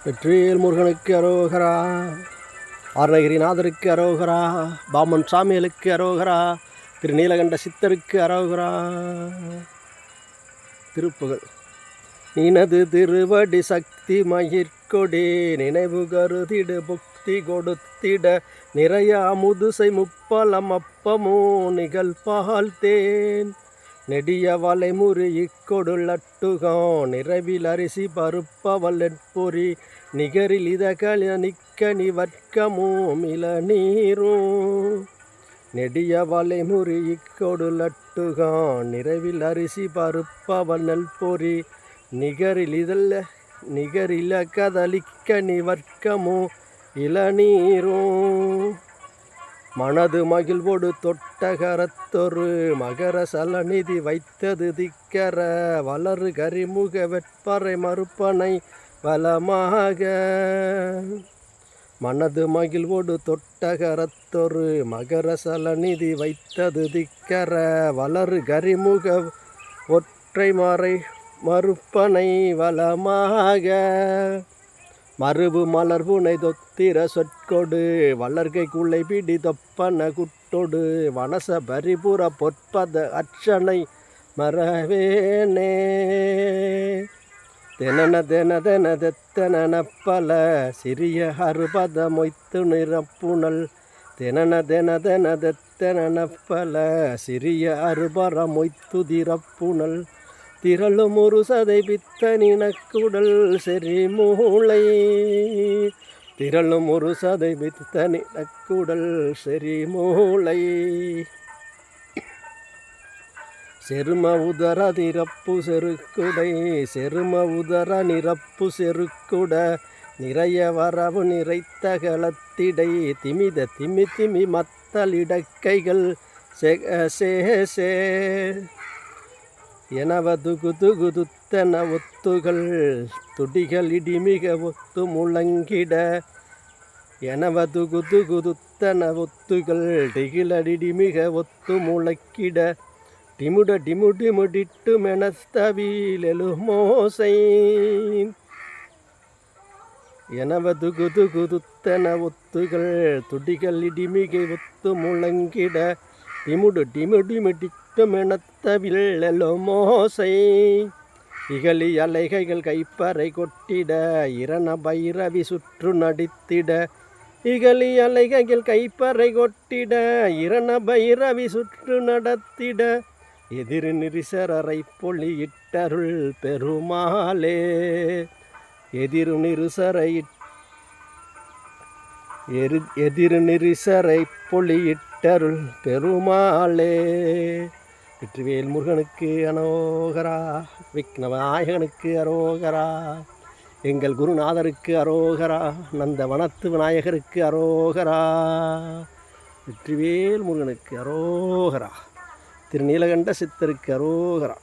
வெற்றிவேல் முருகனுக்கு அரோகரா, அருணகிரிநாதருக்கு அரோகரா, பாமன் சாமியலுக்கு அரோகரா, திருநீலகண்ட சித்தருக்கு அரோகரா. திருப்புகழ். நினது திருவடி சக்தி மயிர்கொடி நினைவு கருதிடு புக்தி கொடுத்திட நிறைய முதுசை முப்பலம் அப்பமோ நிகழ்பால் தேன் நெடிய வலைமுறி இக்கொடுலட்டுகோ நிறைவில் அரிசி பருப்பவல் நெற்பொறி நிகரில் இதகல் நிக்கணி வர்க்கமோ மில நீரும் நெடிய வலைமுறி இக்கொடுலட்டுகோ நிறைவில் அரிசி பருப்பவல் நெல்பொறி நிகரில கதலிக்கணி வர்க்கமோ இளநீரும் மனது மகிழ்வோடு தொட்டகரத்தொரு மகர சலநிதி வைத்தது திக்கர வளரு கரிமுக வெட்பறை மறுப்பனை வளமாக மனது மகிழ்வோடு தொட்டகரத்தொரு மகர சலநிதி வைத்தது திக்கர வளரு கரிமுக ஒற்றை மறை மறுப்பனை வளமாக மறுபு மலர்புனை தொத்திர சொற்கொடு வளர்கை குள்ளை பிடி தொப்பன குட்டொடு வனச பரிபுற பொற்பத அர்ச்சனை மறவேனே தெனன பல சிறிய அறுபத மொய்த்து நிரப்புணல் தெனன பல சிறிய அறுபற மொய்த்து திறப்புணல் திரளும் ஒரு சதை பித்த நினக்குடல் செறி மூளை திரளும் ஒரு சதை பித்த நினக்குடல் செறி மூளை செரும உதர நிரப்பு செருக்குடை செரும உதர நிரப்பு செருக்குட நிறைய வரவு நிறைத்த களத்திடை திமித திமி மத்தலிடக்கைகள் சே எனவதுகுதுகுதுத்தன ஒத்துகள் துடிகள் இடிமிக ஒத்து முழங்கிட எனவதுகுதுகுதுத்தன ஒத்துகள் டிகிலடிமிக ஒத்து முழக்கிட டிமுடிட்டு மெனஸ்தவிலெழுமோசை எனவதுகுதுகுதுத்தன ஒத்துகள் துடிகள் இடிமிக ஒத்து முழங்கிட டிமுடிட்டு மெனத்தவிலெழுமோசை இகலி அலைகைகள் கைப்பறை கொட்டிட இரண பைரவி சுற்று நடித்திட இகலி அலைகைகள் கைப்பறை கொட்டிட இரண பைரவி சுற்று நடத்திட எதிர் நிரிசரரை பொழியிட்டருள் பெருமாளே எதிர் நிரிசரை பொழியிட்டருள் பெருமாளே. வெற்றிவேல் முருகனுக்கு அரோகரா, விக்னநாயகனுக்கு அரோகரா, எங்கள் குருநாதருக்கு அரோகரா, நந்தவனத்து விநாயகருக்கு அரோகரா. வெற்றிவேல் முருகனுக்கு அரோகரா, திருநீலகண்ட சித்தருக்கு அரோகரா.